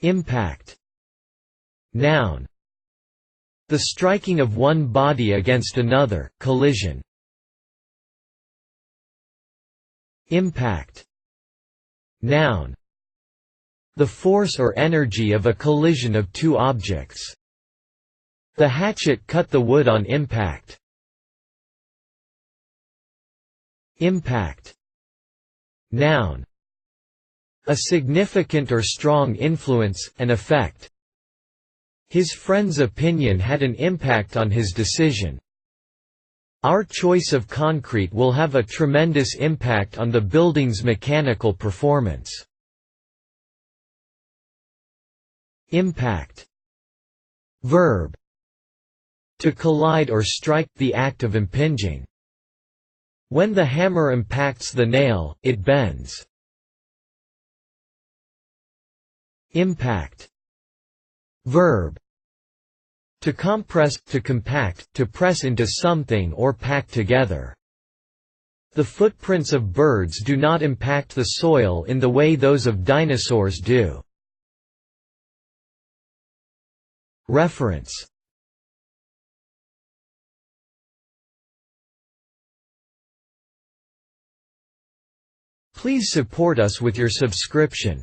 Impact. Noun. The striking of one body against another, collision. Impact. Noun. The force or energy of a collision of two objects. The hatchet cut the wood on impact. Impact. Noun. A significant or strong influence, an effect. His friend's opinion had an impact on his decision. Our choice of concrete will have a tremendous impact on the building's mechanical performance. Impact. Verb. To collide or strike, the act of impinging. When the hammer impacts the nail, it bends. Impact. Verb. To compress, to compact, to press into something or pack together. The footprints of birds do not impact the soil in the way those of dinosaurs do. Reference. Please support us with your subscription.